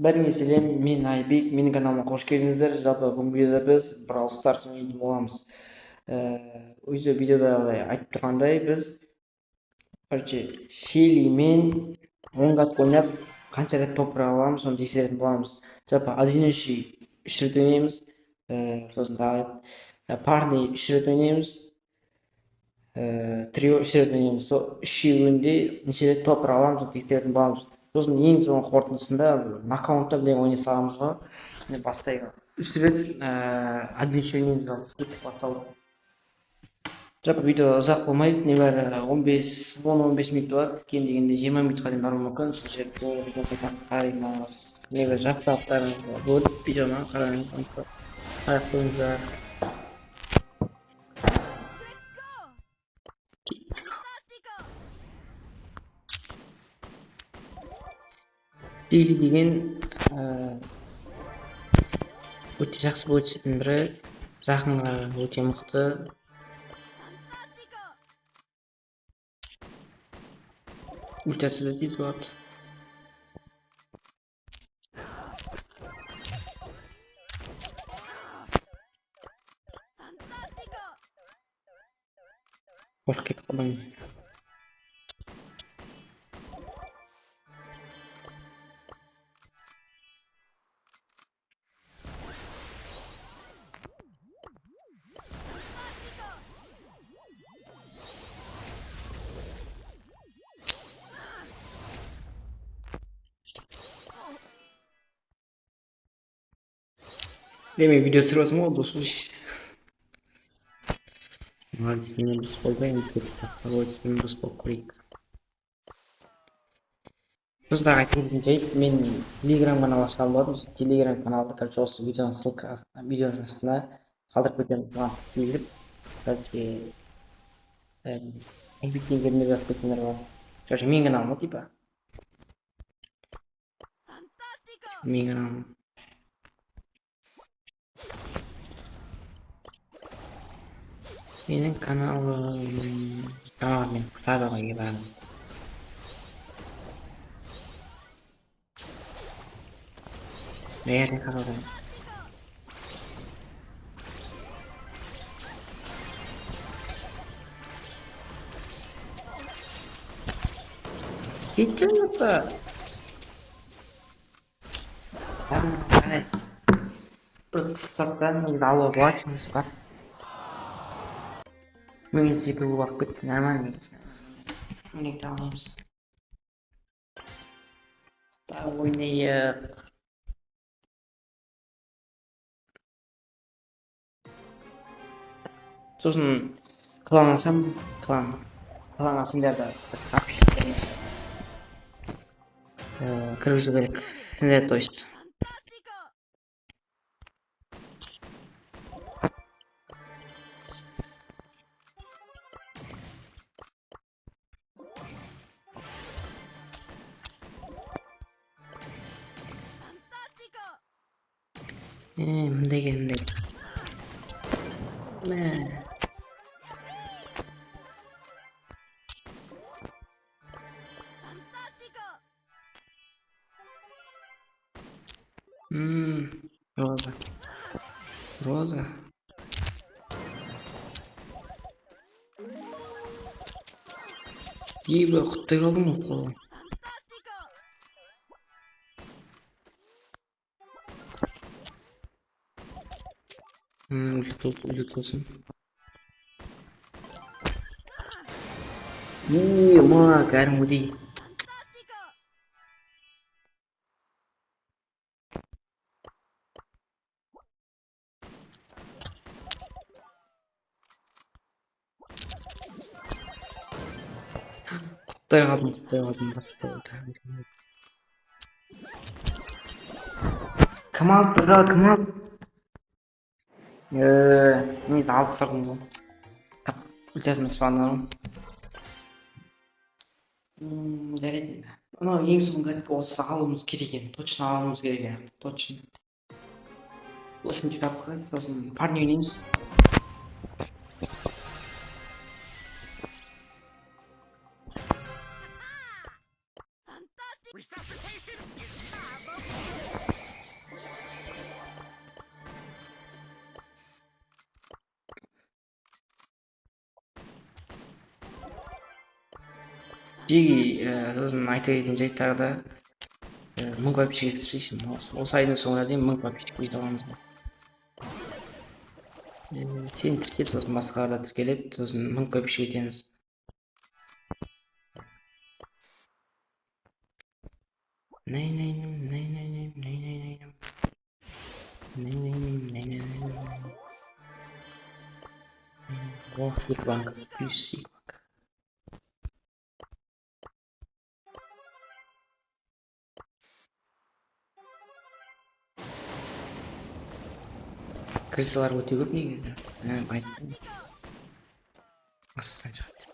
Бәріңе сәлем, мен Айбек, менің каналыма қош келдіңіздер. Жалпы бүгінгі видеода біз Brawl Stars ойнайтын боламыз. Өзі видеода айтып тұрғандай, біз Шелли мен 10 катка ойнап, қанша рет топ аламыз, соны тексеретін боламыз. Жалпы одиночный 3 рет ойнаймыз, сосын тағы парный 3 рет ойнаймыз, трио 3 рет ойнаймыз. Сол үшеуінде неше рет топ аламыз, соны тексеретін боламыз. Сосын ең соңғы қорытындысында нокаутта білең ойнай саламыз ғой. Бастайық. Үш рет одиночныймен кеттік басталды. Жалпы видео ұзақ болмайды, небәрі 10-15 минут болады, кем дегенде 20 минутқа дейін баруы мүмкін. Сол жерде видеоны қараңыз, небәрі жарты сағаттарыңызға бөліп видеоны қараңыз, қарап қойыңыздар. Шелли деген өте жақсы бөлшектің бірі, жақынға өте мықты. Ультасы да тез болады. Қорқып кетіп қалдым. Demek video sırası mı oldu? Молодец, меня беспокоит, оставайтся беспокойка. Достар, айтқым келгенде мен Telegram канал ашқан болатынмын. Telegram каналды, короче, осы видеоның ссылкасы, видеоның астына қалдырып кетемін. Маған келіп, короче, компьютерге жазып кеткендер бар. Короче, менің каналым, типа. Менің каналым. Менің каналым мен қысады ғой бәрін. Реально қарадым. Кетші жұртта. Бір қыстақтан негізі алуға болады, жұмыс бар. Мен секілді уақыт кетті, нормально негізі. Міне тамамыз. Ойнайық. Сосын клан ашам, клан ашыңдар да кіргізу керек. Сендер то есть. Мындай кел, мындай. Роза. Роза. Ебі, құттай қалдым ғой қолым. Үлет болсын. Ма, кәрімгідей. Құттай қалдым. Кім алып тұр, кім алып? Несі алып тұрдым ғой. Ультасын спавнарым. Жарайды. Анау ең соңғы кәдімгі осы алуымыз керек екен. Точно алуымыз керек екен. Точно. Үшінші капқа, сосын парни ойнаймыз. жеги сосын айта кетейин жайт тағы да 1000 подписчикке жеткізбейсің. Осы айдың соңына дейін 1000 подписчик өйтіп аламыз. Сен тіркел, сосын басқалар да тіркеледі, сосын 1000 подписчик етеміз. О, екі банк, плюс екі банк. Кірісалар өте көп негізі. Байттым. Астан шығады.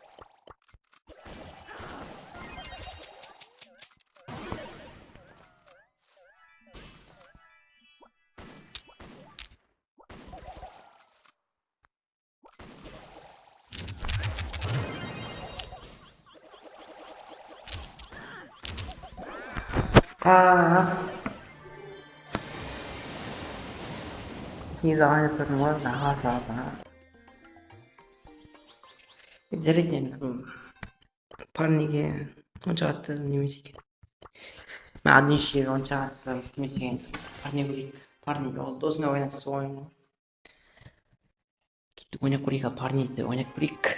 Негізі алайын бар, аға сағатына. Жарайды енді, парниге онша қатты немесе екен. Мен одиншіге онша қатты немесе екен. Парни көрейік. Парни ол досыңа байланысты ойын ғой. Кеттік ойнап көрейік, парниді ойнап көрейік.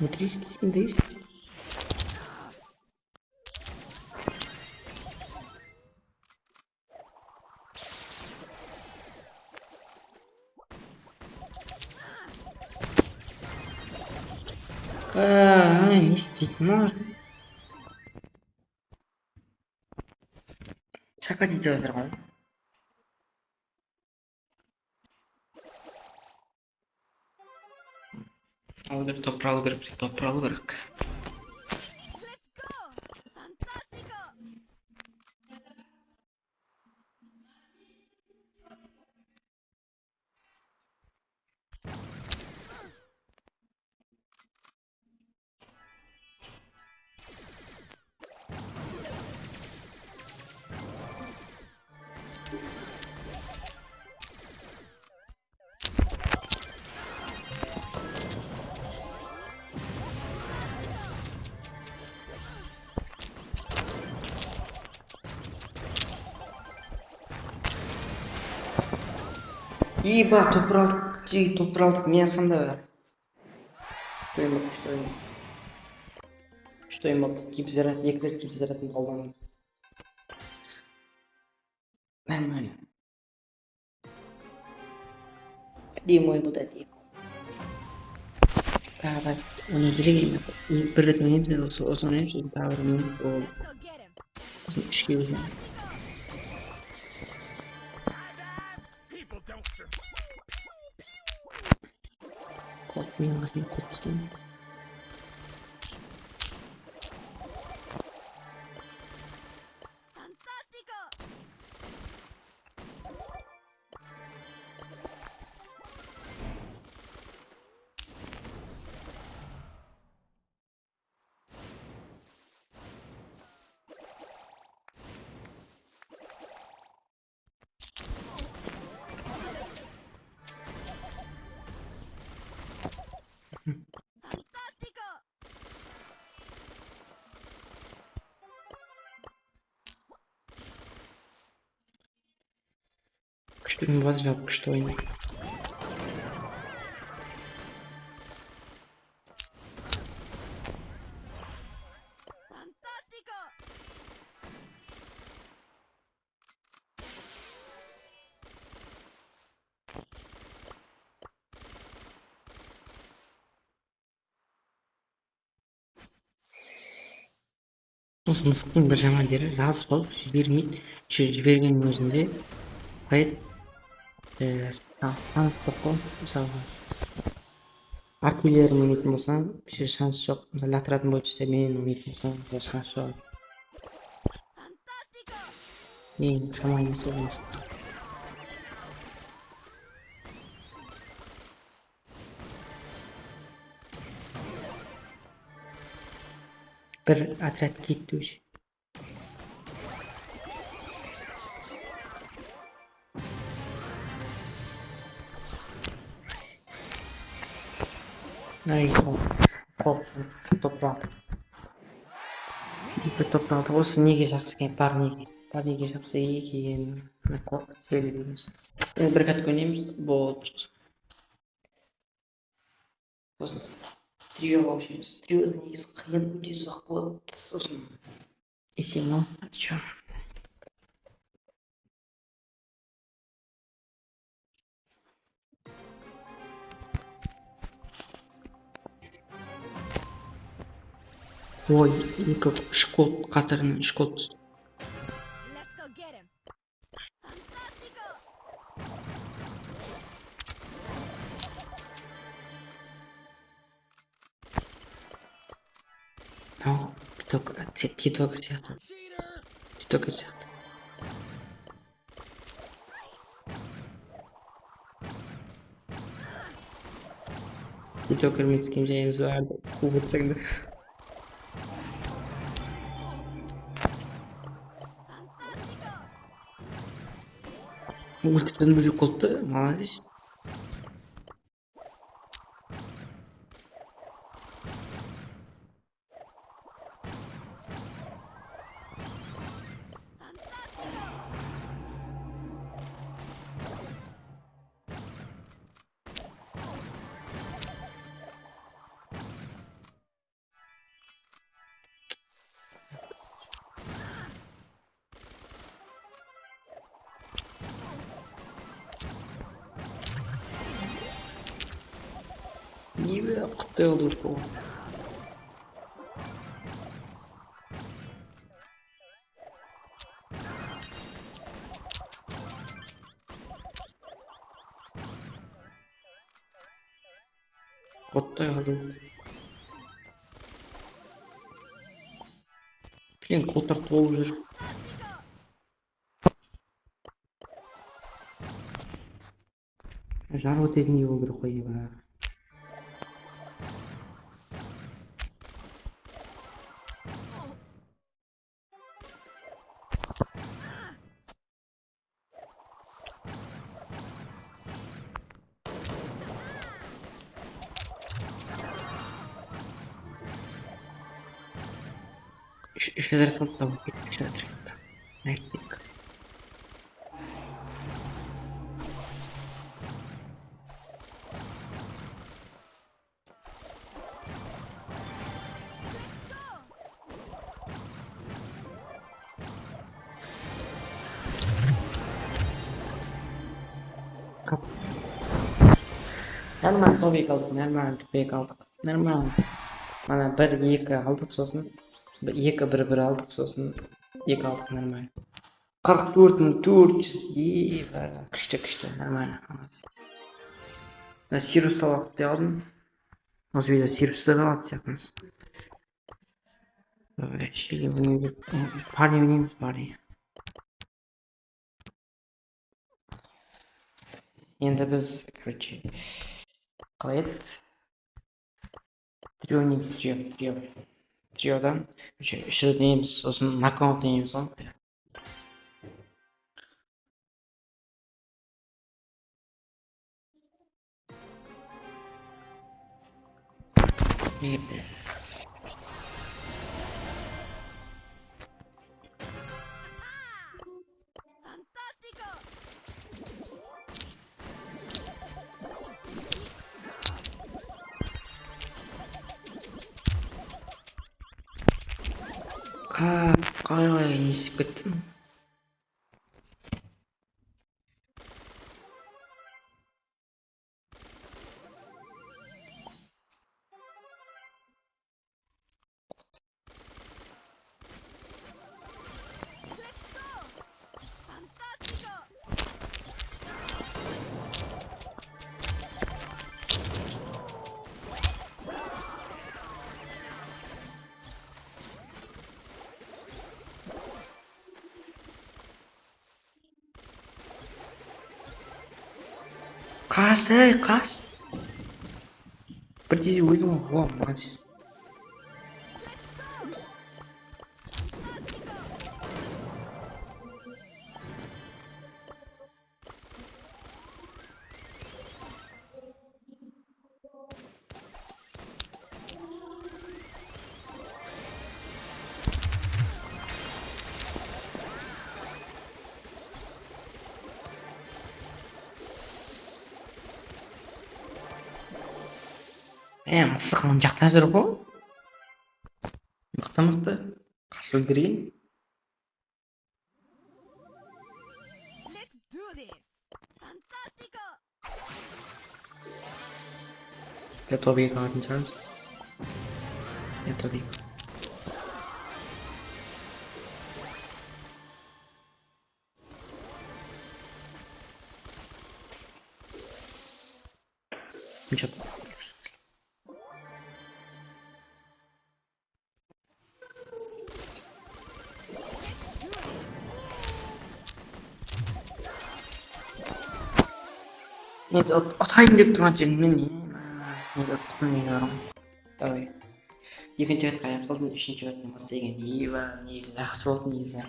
Метрический скиндейс. Не істейтін олар? Шақа дейді жатыр ғой. Алу керек, топыр алу керек, бізге топыр алу керек. Еба, топыр алдық, жеги топыр алдық, мен арқамда бар. Что им болды? Гипзарат, екі рет гипзаратын қолданdım. Нормально. Әдемі ой болды, әдемі. Тағы да оны жүрегейін. Bir рет ойнаймыз, осы ойнаймыз, тағы бір минут ол. Сосын үшке көшеміз. Код менің қасымда код істеймін. Күштігім бар, жалпы күшті ойнайды. Осы мысықтың бір жаман жері жазып алып жібермейді. Жібергеннің өзінде қайт таныстық қой мысалға. Artilleriya o'ynaydigan bo'lsam, hech shans yo'q. Lateral bo'lishsa men o'ynaydigan bo'lsam, hech shans yo'q. Shamoyimiz bo'lmas. Bir otryad ketdi o'sha. Ay, hop, to'proq. Bitta to'proq bo'lsa nega shaxsiga parniga shaxsiga keyin deymiz. Bir katka o'ynaymiz, bo'ldi. So'zim trio o'ynaymiz. Trio negisi qiyin, o'ta uzoq bo'ladi. So'zim esimni aytishim. Voy, ikki shkol qatirini shkol tutdi. No, TikToker siyahtı. TikToker siyahtı. TikToker Mexican James vardı. Kuvvet çekti. Ultiden müzik oldu. Maladies. İyi bir kutlu oldu bu. Kutlu oldu. Блин, колтар толып жүр. Жар өтетін не болу керек қой ба. İşler kaldı. İşler kaldı. Nektik. Kap. Normal tabii kaldık. Normal tüpeye kaldık. Normal. Mana bir екі aldık so'sini. Bir aldık so'sini. İki aldık normal. 44.400 va kuchli normal. Sirus alıp deyalım. Nasıl bir Sirus'ları atacakmış. Şimdi bunu party oynayımız party. Endi biz короче qilaylik. Trio oynaymiz, triodan ishni deymiz, so'zini knockout deymiz. Qalay nesi ketdim. Қаш, қаш. Bir тизе өлдім ғой. О, молодец. Мысық мына жақта жүр ғой. Мықты. Қарсы өлтірген. Тобиге қалатын шығармыз. Тобиге. Ничего. Нет, отайын деп тұрған жерімнен не отмыyorum. Давай. Екінші рет қаяп қалдым, үшінші рет намаз деген негізі жақсы болды негізі.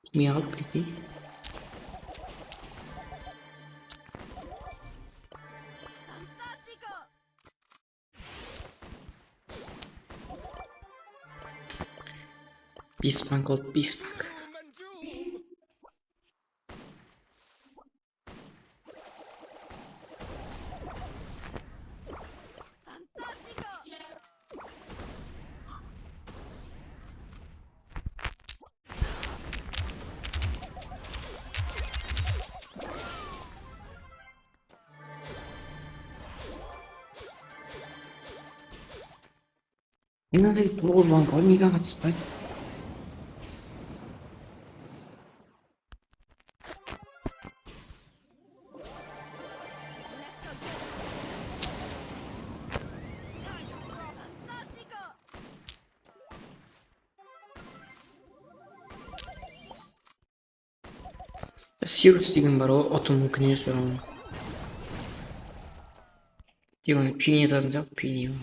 Кимге қалды прикинь? Бисбанк oldu, Бисбанк. Мынадай 9 банк бар, неге қатыспайды? Сирус деген бар ғой, отын мүмкін емес бар оның. Тек оны пин етатын сияқты, пин.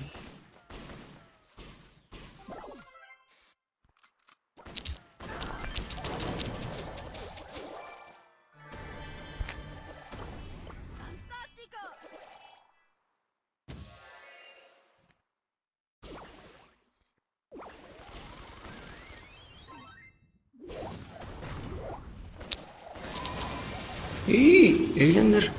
Eğlendir.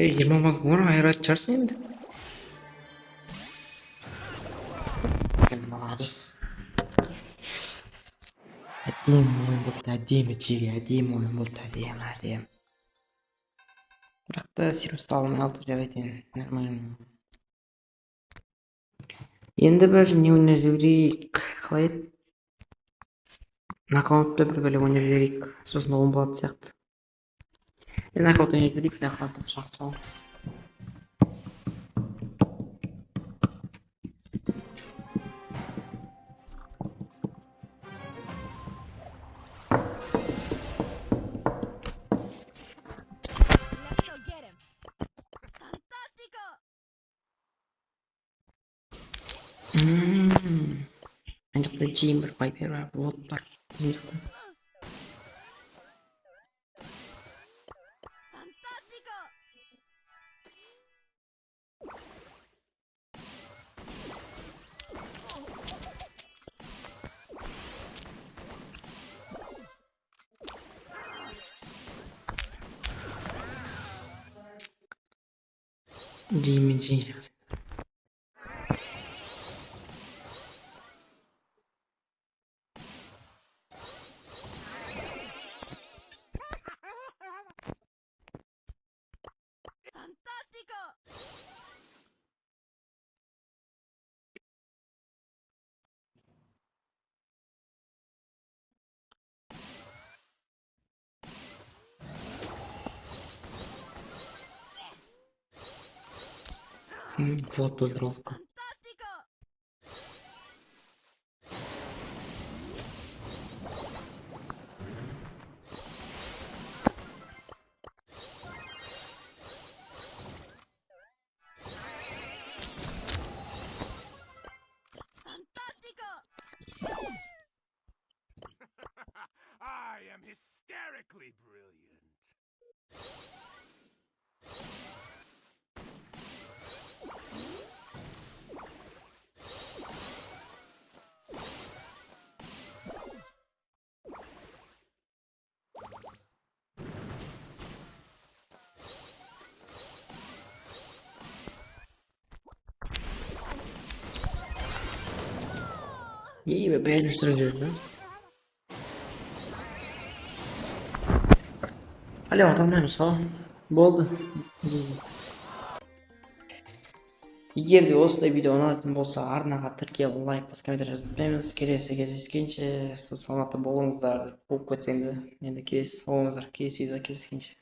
Girmem var hayrat çarsın şimdi. Молодец. Әдемі ойын болды, әдемі чиге, әдемі ойын болды, әдемі. Бірақ та Сирусты алмай алдық жарайды, нормально. Енді бір не ойнап жіберейік, қалай еді? Нокаутта бір бәле ойнап жіберейік, сосын 10 болады сияқты. Нокаут ойнап жіберейік, нокаутта шақ салып. Ана жақта Джейн бір пайпер бар, вот бар. Мына жақта. Deymen жиырық. Вот өлтіріп алдық. I am hysterically brilliant. İyi be, beğenmiştir diyorum. Hali atamıyoruz ha. Болды. Егер де осындай видео ұнайтын болса, арнаға тіркеліп лайк басып комментарий жазып өтпеңіз. Келесі кездескенше саламатта болыңыздар. Қуып кетсем де енді келесі саламатсыздар. Келесі видеода кездескенше.